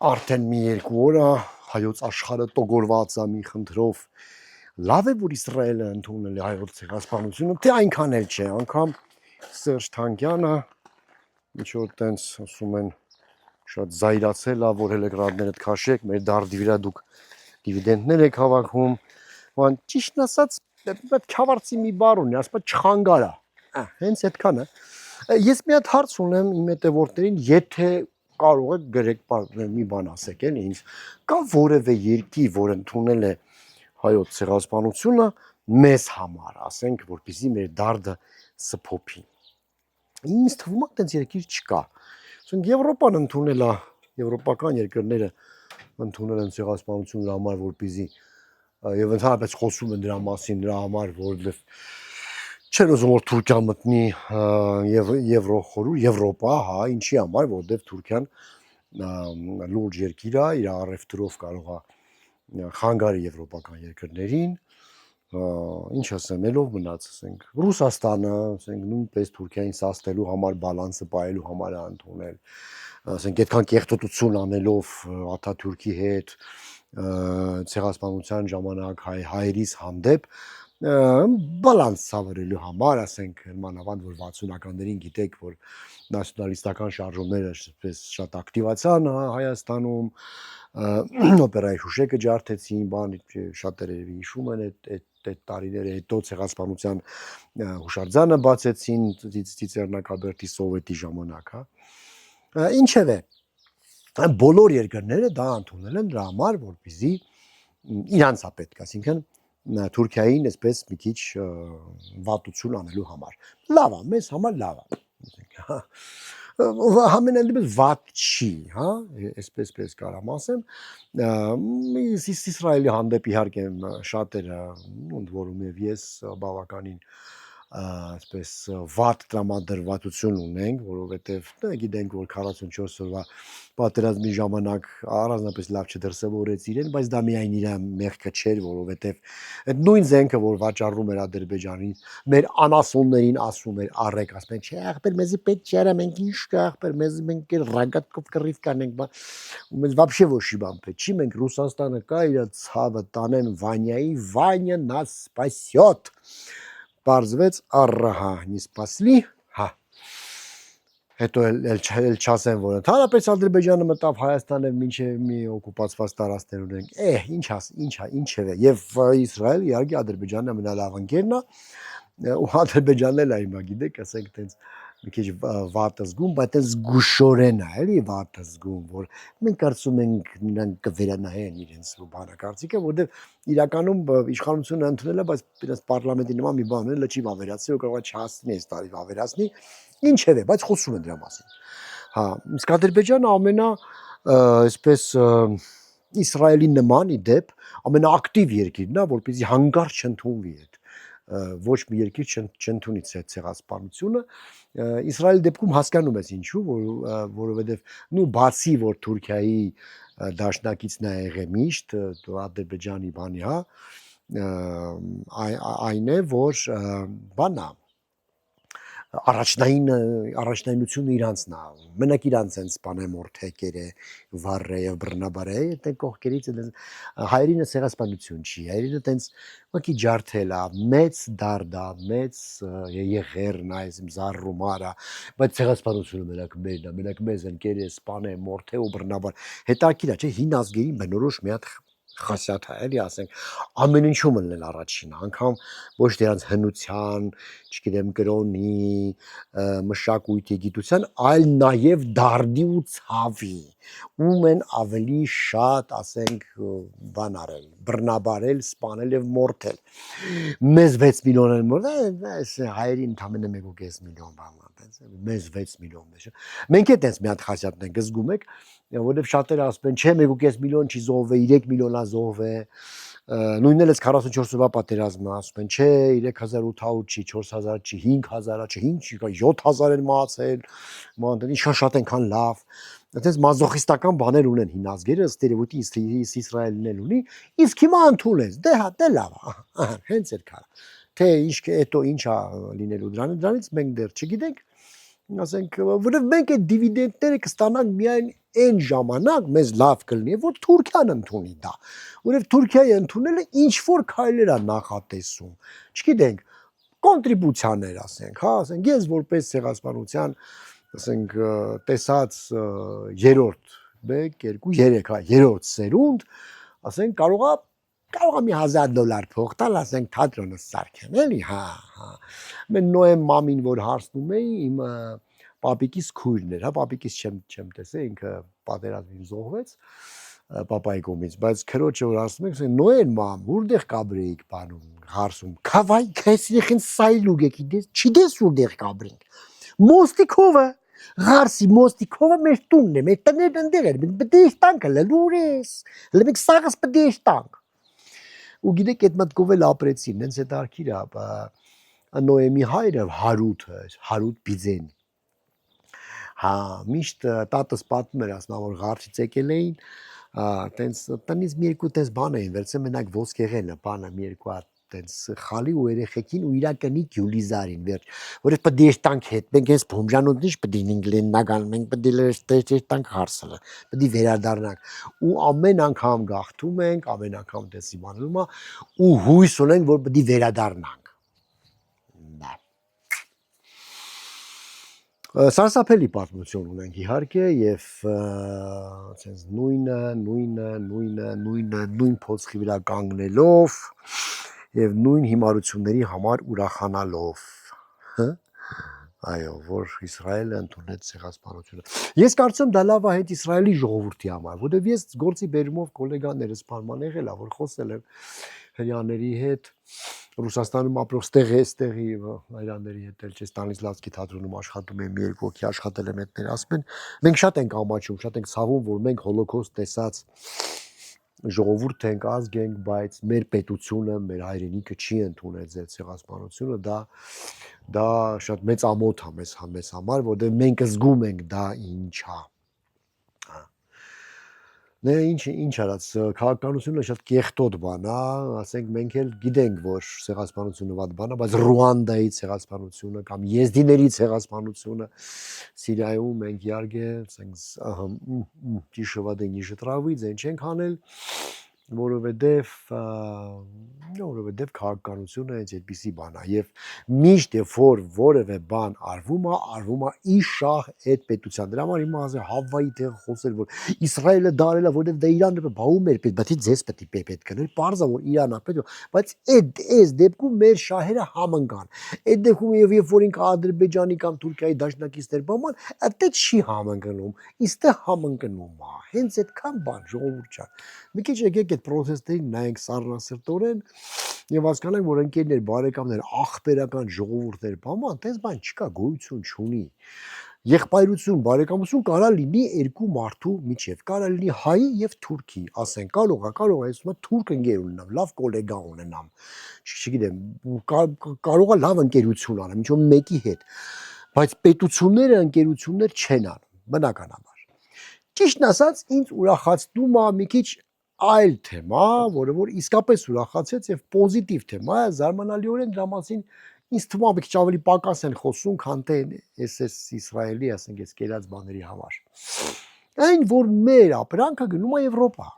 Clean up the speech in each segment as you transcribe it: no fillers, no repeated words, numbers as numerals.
Արդեն մի երկու օր է հայոց աշխարհը տոգորված է մի խնդրով լավ է որ Իսրայելը ընդունել է հայոց ցեղասպանությունը թե այնքան էլ չէ անգամ Սերժ Թանկյանը ինչ որ տենց ասում են շատ զայրացել է որ հելեգրադներդ քաշեք մեր դարդի վրա դուք դիվիդենդներ եք հավաքում ման ճիշտն ասած այդ քավարցի մի բառ ունի ասում չխանգարա հենց այդքան է ես մի հատ հարց ունեմ իմ հետևորդներին եթե կարող եք գրեք մի բան ասեք էլի ինձ կա որևէ երկիր որ ընդունել է հայոց ցեղասպանությունը մեզ համար ասենք որպեսզի մեր դարդը սփոփի ինձ թվում է այդպես երկիր չկա ասենք Եվրոպան ընդունել է եվրոպական երկրները ընդունել են ցեղասպանությունը համար որպեսզի եւ ընդհանրապես խոսում են դրա մասին դրա համար որովհետեւ չեն ուզում որ Թուրքիան մտնի Եվրոպա, հա, ինչի համար, որովհետև Թուրքիան լուրջ երկիր է, իր առևտրով կարող է խանգարի եվրոպական երկրներին, ինչ ասեմ, ելով մնաց, ասենք, Ռուսաստանը, ասենք, նույնպես Թուրքիային սաստելու համար, բալանսը պահելու համար է ընդունել, ասենք, այդքան կեղտոտություն անելով Աթաթուրքի հետ, ցեղասպանության ժամանակ հայերիս հանդեպ բալանս ցավրելու համար, ասենք, մանավանդ որ 60-ականներին գիտեք, որ նացիոնալիստական շարժումները շատ ակտիվացան Հայաստանում, օպերայի Շուշեկը ջարդեցին, բան շատերը հիշում են այդ տարիները, հետո ցեղասպանության հուշարձանը բացեցին Ծիծեռնակաբերդի սովետի ժամանակ, հա։ Ինչևէ, բոլոր երկրները դա ընդունել են դրա համար, որպեսզի իրանց է պետք, այսինքն Թուրքիային այսպես մի քիչ վատություն անելու համար։ Լավ է, մեզ համար լավ է։ Համենայն դեպս վատ չի, հա, այսպես կարամ ասեմ։ Իսրայելի հանդեպ իհարկե շատերը, ընդ որում եւ ես բավականին այսպես վատ տրամադրվածություն ունենք, որովհետև գիտենք որ 44 օրվա պատերազմի ժամանակ առանձնապես լավ չդրսևորեց իրեն, բայց դա միայն իր մեղքը չէր, որովհետև այդ նույն զենքը որ վաճառում էր Ադրբեջանին, մեր անասուններին ասում էր առեք, ասում են, չէ, ախպեր մեզի պետք չէ, մենք ինչ կա, ախպեր մեզ մենք ռագատկով կռիվ կանենք, մեզ вообще ոչի բան պետք չի, մենք Ռուսաստանը կա իր ցավը տանեն Վանյայի, Վանյա нас спасет Պարզվեց առահա, не спасли, հա, հետո էլ չասեն, որ ընդհանրապես Ադրբեջանը մտավ Հայաստան և մինչև մի օկուպացված տարածքներ ունենք, ինչև է, և Իսրայել, իհարկե Ադրբեջանը ամենալավ ընկերն է, ու Ադրբեջանն էլ է հիմա գիտեք, ասենք տենց մի քիչ վատը զգում, բայց տենց զգուշորեն է, էլի վատը զգում, որ մենք կարծում ենք նրանք կվերանայեն իրենց բանակարծիքը, որովհետև իրականում իշխանությունը ընդունել է, բայց իրենց պարլամենտի նման մի բան ունեն, լճի վավերացնի, որ կարող է չհասցնի այս տարի վավերացնի, ինչև է, բայց խոսում են դրա մասին։ Հա, իսկ Ադրբեջանը այսպես Իսրայելի նման ի դեպ ամենաակտիվ երկիրն է, որպեսզի հանկարծ չընդունվի այդ ոչ մի երկիր չընդունի ցեղասպանությունը Իսրայելի դեպքում հասկանում ես ինչու որովհետև բացի որ Թուրքիայի դաշնակիցն է եղել միշտ Ադրբեջանի բանի հա այն է որ բանա առաջնայնությունը իրանցն է մենակ իրանց են սպանեմորթեկերը վառը եւ բռնաբարը այդ կողքերից հայերինը ցեղասպանություն չի հայերինը տենց ոքի ջարդել է մեծ դարդա մեծ եղերն այս զարրումարա բայց ցեղասպանությունը մենակ մեզ ընկերը սպանե մորթե ու բռնաբար հետաքրքիր է չէ հին ազգերին բնորոշ մի հատ խասյաթ է էլի ասենք ամեն ինչում են առաջինը անգամ ոչ դրանց հնության չգիտեմ կրոնի մշակույթի գիտության այլ նաև դարդի ու ցավի ում են ավելի շատ ասենք բան արել բռնաբարել սպանել եւ մորթել մեզ 6 միլիոն են մորթել այս հայերին ընդամենը 1.5 միլիոն բան մեզ 6 միլիոն է մենք էլ տես մի հատ խասյաթն ենք զգում եք որովհետև շատերը ասում են չէ 1.5 միլիոն չի զոհվել 3 միլիոն է զոհվել նույնն էլ 44 օրվա պատերազմը ասում են չէ 3800 չի 4000 չի 5000 չի 5 չի 7000 են մահացել մանտեն ինչքան շատ ենքան լավ այդպես մազոխիստական բաներ ունեն հին ազգերը ստերեոտի Իսրայելն էլ ունի իսկ հիմա ընդունես դե հա դե լավ հենց այդ քա թե ինչ հետո ինչա լինելու դրանից մենք դեռ չգիտենք ասենք որովհետև մենք այդ դիվիդենդները կստանանք միայն այն ժամանակ մեզ լավ կլինի, որ Թուրքիան ընդունի դա։ Որովհետև Թուրքիայի ընդունելը ինչ որ քայլեր է նախատեսում։ Չգիտենք, կոնտրիբուցիաներ ասենք, հա, ասենք ես որպես ցեղասպանության, ասենք տեսած երրորդ 1 2 3, հա, երրորդ սերունդ, ասենք կարողա մի $1000 փող տալ, ասենք թատրոնը սարքեմ, էլի, հա։ Մեն Նոեմ մամին որ հարցնում էի, իմ պապիկիս քույրն էր, հա, պապիկիս չեմ տեսել, ինքը պատերազմին զոհվեց պապայի կողմից, բայց քրոջը որ ասում եք, Նոեն մամ, որտեղ կաբրեիք բանում, հարցում, քավայ, քես յեխին սայլուգ եք, չիդես որտեղ կաբրինք։ Մոստիկովը Հարսի մոստիկովը մեր տունն է, մեր տներն ընդեղ էր, մենք պետք է տանք լուր ես, մենք սաղս պետք է տանք։ Ու գիտեք այդ մտքով էլ ապրեցին, նենց այդ արքիր է, Նոեմի հայրը Հարութ Բիձեն։ Հա, միշտ տատս պատմում էր, ասում որ ղարչից եկել էին, տենց տնից մի երկու տես բան էին վերցել, մենակ ոսկեղենը, բանը մի երկու հատ տենց խալի ու երեխեքին ու իրականի գյուլիզարին վերջ, որ պետք է տանք հետ, մենք այս բոմժանոց ինչ պետք է ինգլեննական, մենք պետք է տանք հարսը, պետք է վերադառնանք ու ամեն անգամ գաղթում ենք, ամեն անգամ դες իմանում է ու հույս ունենք, որ պետք է վերադառնանք։ Սարսափելի պատմություն ունենք իհարկե եւ ասես նույն փոცხի վրա կանգնելով եւ նույն հիմարությունների համար ուրախանալով, այո, որ Իսրայելը ընդունեց ցեղասպանությունը։ Ես կարծում դա լավ է հետ Իսրայելի ժողովրդի համար, որովհետեւ ես գործի բերումով գոլեգաներս բանման եղել է, որ խոսել եմ հрьяաների հետ, Ռուսաստանում ապրող ստեղի հայրանների հետ էլ չէ, Ստանիսլավսկի թատրոնում աշխատում եմ, մի երկու հոգի աշխատել եմ այդտեղ, ասում են, մենք շատ ենք ամաչում, շատ ենք ցավում, որ մենք հոլոկոստ տեսած ժողովուրդ ենք, ազգ ենք, բայց մեր պետությունը, մեր հայրենիքը չի ընդունել ձեր ցեղասպանությունը, դա շատ մեծ ամոթ է մեզ համար, որովհետև մենք զգում ենք դա ինչ է։ Դե ինչ արած, քաղաքականությունը շատ կեղտոտ բան է, ասենք մենք էլ գիտենք, որ ցեղասպանությունը վատ բան է, բայց Ռուանդայի ցեղասպանությունը կամ եզդիների ցեղասպանությունը Սիրիայում մենք իհարկե, ասենք, ճիշտ նիշը տրավից են չենք անել, որովհետև քաղաքականությունը հենց այդպիսի բան է եւ միշտ երբ որ որևէ բան արվում է իշահ այդ պետության։ Դրա համար հիմա ասել Հավվայի տեղ խոսել, որ Իսրայելը դարել է, որովհետև դա Իրանը բաղում էր պետք, բայց ձեզ պետք կներ, պարզա որ Իրանն է պետք, բայց այս դեպքում մեր շահերը համընկան։ Այդ դեպքում երբ որ ինքը Ադրբեջանի կամ Թուրքիայի դաշնակիցներ բաման, այդտեղ չի համընկնում, իստեղ համընկնում է։ Հենց այդքան բան ժողովուրդ չա։ Մի քիչ եկեք այդ պրոցեսներին նայենք սառնասրտորեն եւ հասկանանք, որ ընկերներ, բարեկամներ, ախպերական ժողովուրդներ բաման, այդպես բան չկա, գոյություն չունի։ Եղբայրություն, բարեկամություն կարա լինի երկու մարդու միջև, կարա լինի հայի եւ թուրքի, ասեն, կարող է, այսօր թուրք ընկեր ունենամ, լավ գոլեգա ունենամ, չգիտեմ, կարող է լավ ընկերություն անեմ, ինչ որ մեկի հետ, բայց պետությունները ընկերություններ չեն անում, բնականաբար։ Ճիշտն ասած, ինձ ուրախացնում է մի քիչ այլ թեմա, որը որ իսկապես ուրախացեց եւ պոզիտիվ թեմա է, զարմանալիորեն դրա մասին ինձ թվում է մի քիչ ավելի պակաս են խոսում, քան թե SS Իսրայելի, ասենք, այս կերած բաների համար։ Այն որ մեր ապրանքը գնում է Եվրոպա։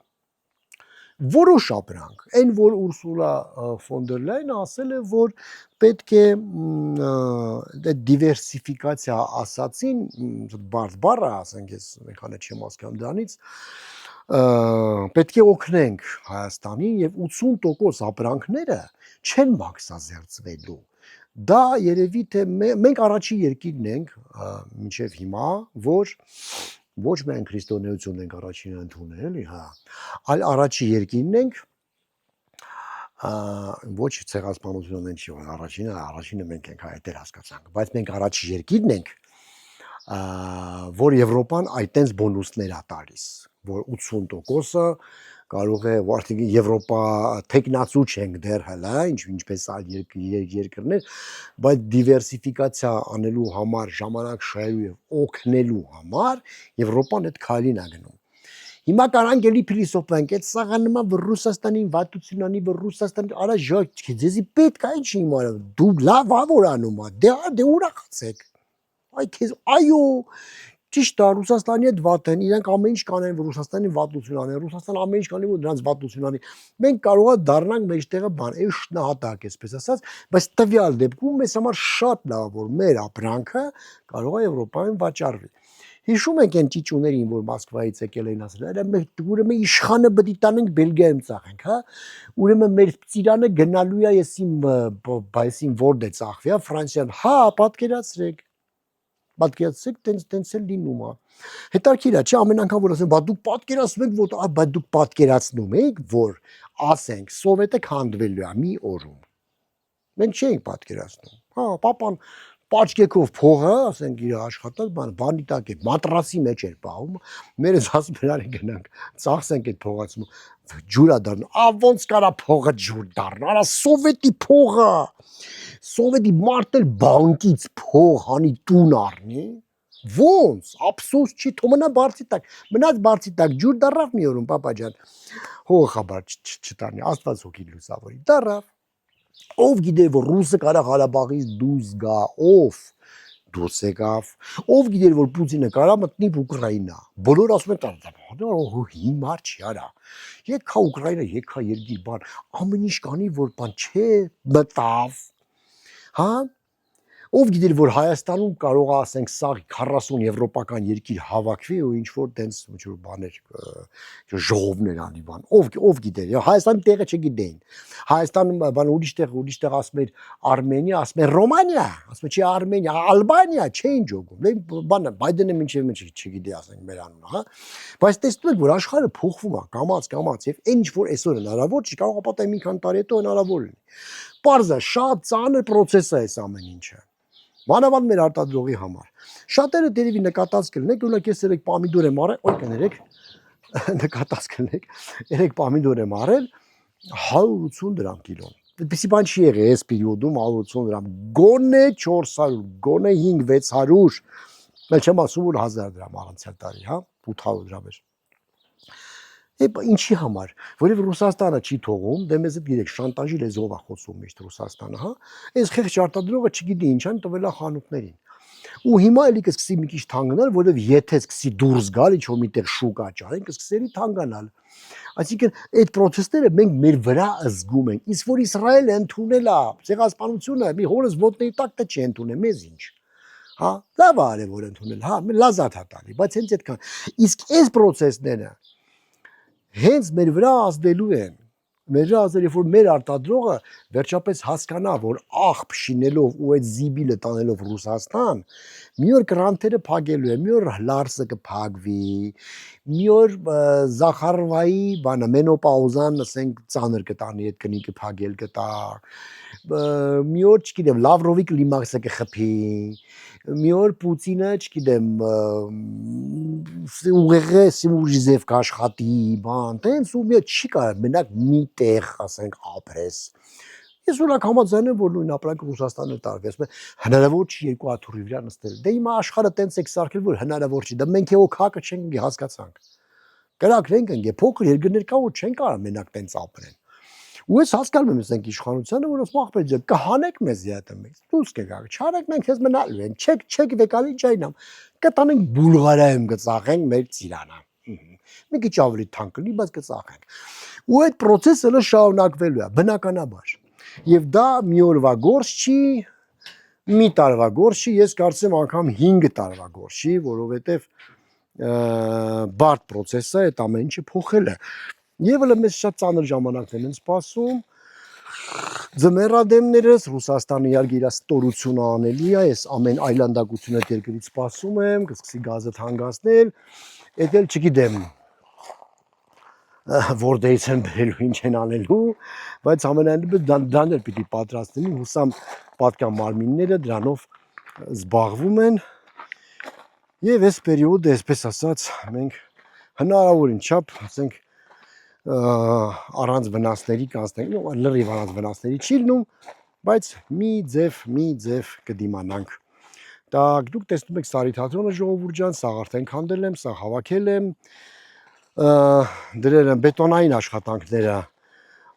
Որոշ ապրանք, այն որ Ուրսուլա ֆոն դեր Լայնը ասել է, որ պետք է դիվերսիֆիկացիա ասացին, բարդ բառ է, ասենք, ես մեքանը չեմ հասկանում դրանից, պետք է օգնենք Հայաստանին եւ 80% ապրանքները չեն մաքսազերծվելու։ Դա երևի թե մենք առաջի երկիրն ենք մինչև հիմա, որ ոչ միայն քրիստոնեությունն ենք առաջինը ընդունել, էլի, հա, այլ առաջի երկիրն ենք, ոչ ցեղասպանությունը մենք չի, առաջինը մենք ենք, այդտեղ հասկացանք, բայց մենք առաջի երկիրն ենք, որ Եվրոպան այդտենց բոնուսներ է տալիս, որ 80%-ը կարող է արդեն Եվրոպա տեխնացու չենք դեռ հələ, ինչպես այլ երկրներ, բայց դիվերսիֆիկացիա անելու համար, ժամանակ շահելու եւ օգնելու համար Եվրոպան այդ քայլին է գնում։ Հիմա կարանք էլի փիլիսոփանք, այդ սաղը նման որ Ռուսաստանին վատություն անի, որ Ռուսաստանը արա ժոք, ձեզի պետք է ինչ իմարը, դու լավ ավոր անում ա, դե ուրախացեք։ Այ քեզ այո ճիշտ է Ռուսաստանի հետ վատ են, իրենք ամեն ինչ կանեն, որ Ռուսաստանի վատություն անեն, Ռուսաստան ամեն ինչ կանի, որ դրանց վատություն անի։ Մենք կարող է դառնանք մեջտեղը բան, շնահատակ այսպես ասած, բայց տվյալ դեպքում մեզ համար շատ լավ որ մեր ապրանքը կարող է Եվրոպայում վաճառվի։ Հիշում եք այն ճիճուներին, որ Մոսկվայից եկել էին ասել, այլ մենք ուրեմն իշխանը պետք է տանենք Բելգիայում ծախենք, հա։ Ուրեմն մեր ծիրանը գնալու է այսին որդ է ծախվի, հա, Ֆրանսիան, հա, պատկերացրեք, տենց էլ լինում է։ Հետաքրքիր է, չէ՞, ամեն անգամ որ ասեն, բա դուք պատկերացնում եք, որ բա դուք պատկերացնում եք, որ ասենք սովետը քանդվելու է մի օրում։ Մենք չէինք պատկերացնում։ Հա, պապան պաճկեքով փողը, ասենք իր աշխատած բանի տակ է, մատրասի մեջ էր պահում։ Մերս ասում են արի գնանք, ծախսենք այդ փողացում ջուրա դառնա։ Ոնց կարա փողը ջուր դառնա, արա սովետի փողը։ Սովետի մարտել բանկից փող հանի տուն առնի։ Ոնց, ափսոս չի, թող մնա բարձի տակ։ Մնաց բարձի տակ ջուր դառավ մի օրում, պապա ջան։ Հող խաբար չտանի, Աստված հոգի լուսավորի։ Դառավ։ Ով գիտեր որ ռուսը կարա Ղարաբաղից դուրս գա, ով դուրս եկավ, ով գիտեր որ Պուտինը կարա մտնի Ուկրաինա։ Բոլորը ասում են հիմար չի արա։ Եկա Ուկրաինա, եկա երկիր բան, ամեն ինչ կանի որ բան չէ, մտավ։ Հա։ Ով գիտեր որ Հայաստանում կարող է ասենք սաղ 40 եվրոպական երկիր հավաքվի ու ինչ որ տենց ինչ որ բաներ ժողովներ անի բան։ Ով գիտեր, Հայաստանի տեղը չգիտեին։ Հայաստանում բան ուրիշ տեղ ասում էր Արմենիա, ասում էր Ռոմանիա, ասում չի Արմենիա, Ալբանիա, չէին ջոգում։ Բանը Բայդենը մինչև չգիտի ասենք մեր անունը, հա։ Բայց տեսնում եք որ աշխարհը փոխվում է, կամաց եւ այն ինչ որ այսօր հնարավոր չի, կարող է պատահի մի քանի տարի հետո հնարավոր լինի։ Պարզը շատ ծանր process է այս ամեն ինչը։ Մանավանդ մեր արտադրողի համար։ Շատերը դերևի նկատած կլինեք, օրինակ ես երեք պամիդոր եմ արել, օй կներեք, նկատած կլինեք, երեք պամիդոր եմ արել 180 դրամ կիլոն։ Այդպեսի բան չի եղել այս պերիոդում 180 դրամ, գոնե 400, գոնե 500-600, մել չեմ ասում որ 1000 դրամ անցյալ տարի, հա, 800 դրամ էր։ Ինչի համար, որովհետև Ռուսաստանը չի թողում, դե մեզ հետ գիտեք շանտաժի լեզվով է խոսում միշտ Ռուսաստանը, հա։ Այս խեղճ արտադրողը չգիտի ինչ են տվել է խանութներին։ Ու հիմա էլի կսկսի մի քիչ թանկանալ, որովհետև եթե սկսի դուրս գալ ինչ որ միտեղ շուկա ճարեն, կսկսի թանկանալ։ Այսինքն այդ process-ները մենք մեր վրա զգում ենք, իսկ որ Իսրայելը ընդունել է ցեղասպանությունը, մի հորս ոտնի տակ դե չի ընդունել, մեզ ինչ։ Հա, լավ է արել որ ընդունել, հա, լազատ է տալի, բայց հենց այդքան։ Իսկ այս process-ները հենց մեր վրա ազդելու են, մեր վրա ազդել, երբ որ մեր արտադրողը վերջապես հասկանա, որ աղբ շինելով ու այդ զիբիլը տանելով Ռուսաստան, մի օր կրանտերը փակելու է, մի օր լարսը կփակվի, մի օր Զախարովայի բանը մենոպաուզան, ասենք, ծանր կտանի այդ կնիկը փակել կտա, մի օր, չգիտեմ, Լավրովի կլիմաքսը կխփի, մի օր Պուտինը, չգիտեմ, ուղեղը սիմուժիզև կաշխատի, բան, տենց ու մի չի կարող մենակ մի տեղ, ասենք, ապրես։ Ես օրինակ համաձայն եմ, որ նույն ապրանքը Ռուսաստանը տարվի, ասում են, հնարավոր չի 200-ի վրա նստել։ Դե հիմա աշխարհը տենց է սարքել, որ հնարավոր չի։ Դա մենք եւո քակը չենք հասկացանք։ Կրակրենք ընկե, փոքր երկրներ կա, որ չեն կարող մենակ տենց ապրեն։ Ու ես հասկանում եմ ասենք իշխանությանը, որ ասում ախպեր ջան, կհանեք մեզ եթե մենք դուրս կգաք, չարեք մենք քեզ մնալու են, չեք վեկալի ջայնամ, կտանենք Բուլղարիայում կծախենք մեր ծիրանը։ Մի քիչ ավելի թանկ կլինի, բայց կծախենք։ Ու այդ process-ը շարունակվելու է, բնականաբար։ Եվ դա մի օրվա գործ չի, մի տարվա գործ չի, ես կարծեմ անգամ 5 տարվա գործ չի, որովհետև բարդ process-ը այդ ամեն ինչը փոխել է։ Եվ հələ մեզ շատ ծանր ժամանակներ են սպասում։ Ձմեռադեմներս Ռուսաստանը իհարկե իր ստորությունը անելու է, ես ամեն այլանդակությունը երկրից սպասում եմ, կսկսի գազը թանկացնել, այդ էլ չգիտեմ որտեղից են բերելու, ինչ են անելու, բայց ամենայնիվ դրան էլ պիտի պատրաստ լինի, հուսամ պատկան մարմինները դրանով զբաղվում են։ Եվ այս պերիոդը, այսպես ասած, մենք հնարավորին չափ, ասենք, առանց վնասների կանցնենք, լրիվ առանց վնասների չի լինում, բայց մի ձև կդիմանանք։ Դուք տեսնում եք Սարի թատրոնը ժողովուրդ ջան, սա արդեն քանդել եմ, սա հավաքել եմ, դրել եմ բետոնային աշխատանքները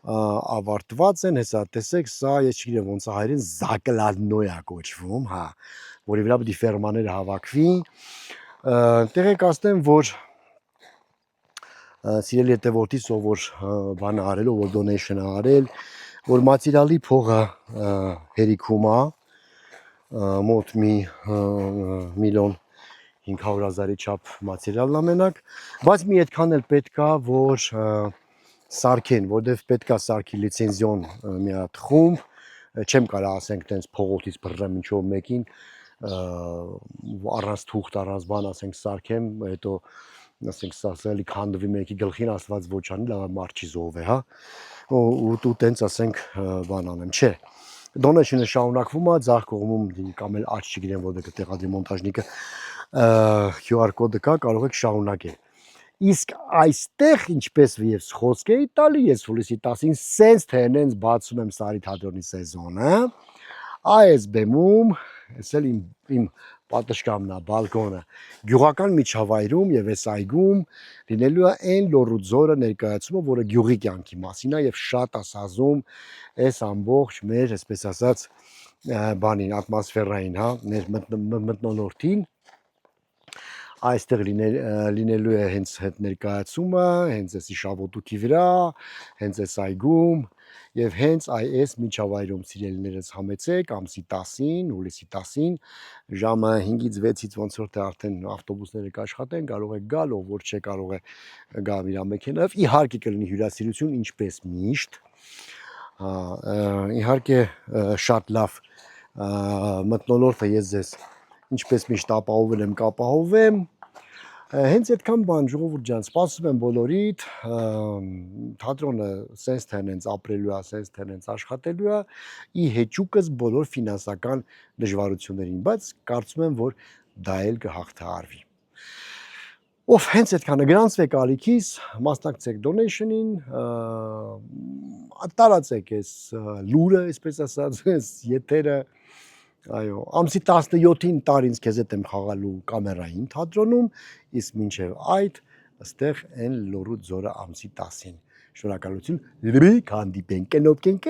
ավարտված են, հեսա տեսեք, սա ես չգիտեմ ոնց է հայերեն զակլադնոյա կոչվում, հա, որի վրա պետք է ֆերմաները հավաքվի, տեղեկացնեմ, որ սիրելի հետևորդի ով որ բանը արել, որ donation-ը արել, որ մատերիալի փողը հերիքում է, մոտ մի 1,500,000-ի չափ մատերիալն ամենակ, բայց մի այդքան էլ պետք է, որ սարքեն, որտեվ պետք է սարքի լիցենզիոն մի հատ խումբ, չեմ կարող ասենք տենց փողոցից բռնեմ ինչ-որ մեկին, առանց թուղթ, առանց բան ասենք սարքեմ, հետո ասենք սարսելի քանդվի մեկի գլխին ասված ոչ անի, լավ մարդ չի զոհվի, հա, ու տենց ասենք բան անեմ, չէ, donation-ը շարունակվում է, ձախ կողմում կամ էլ աչ չգիտեմ որտեղ կտեղադրի մոնտաժնիկը QR կոդը կա, կարող եք շարունակել։ Իսկ այստեղ ինչպես ես խոսք էի տալի, ես հուլիսի 10-ին սենց թե նենց բացում եմ Սարի թատրոնի սեզոնը, այս բեմում, ես էլ իմ պատշգամն է, բալկոնը, գյուղական միջավայրում եւ այս այգում լինելու է այն լոռու ձորը ներկայացումը, որը գյուղի կյանքի մասին է եւ շատ ասազում այս ամբողջ մեր, այսպես ասած, բանին, ատմոսֆերային, հա, մթնոլորտին այստեղ լինելու է հենց հետ ներկայացումը, հենց էսի շաբոթուքի վրա, հենց այս այգում եւ հենց այս միջավայրում սիրելիներս համեցեք ամսի 10-ին, հուլիսի 10-ին, ժամը 5-ից 6-ից ոնց որ թե արդեն ավտոբուսները կաշխատեն, կարող եք գալ, ով որ չէ կարող է գա իր մեքենայով, իհարկե կլինի հյուրասիրություն ինչպես միշտ, իհարկե շատ լավ մթնոլորտը ես ձեզ ինչպես միշտ ապահովել եմ, կապահովեմ, հենց այդքան բան ժողովուրդ ջան, սպասում եմ բոլորիդ, թատրոնը սենց թե նենց ապրելու է, սենց թե նենց աշխատելու է, ի հեճուկս բոլոր ֆինանսական դժվարություններին, բայց կարծում եմ, որ դա էլ կհաղթահարվի։ Ով հենց այդքանը գրանցվեք ալիքիս, մասնակցեք donation-ին, տարածեք այս լուրը, այսպես ասած, այս եթերը, այո, ամսի 17-ին տարինց քեզ հետ եմ խաղալու կամերային թատրոնում, իսկ մինչև այդ այստեղ այն լոռու ձորը ամսի 10-ին։ Շնորհակալություն, լրիվ հանդիպենք, կնոպկենք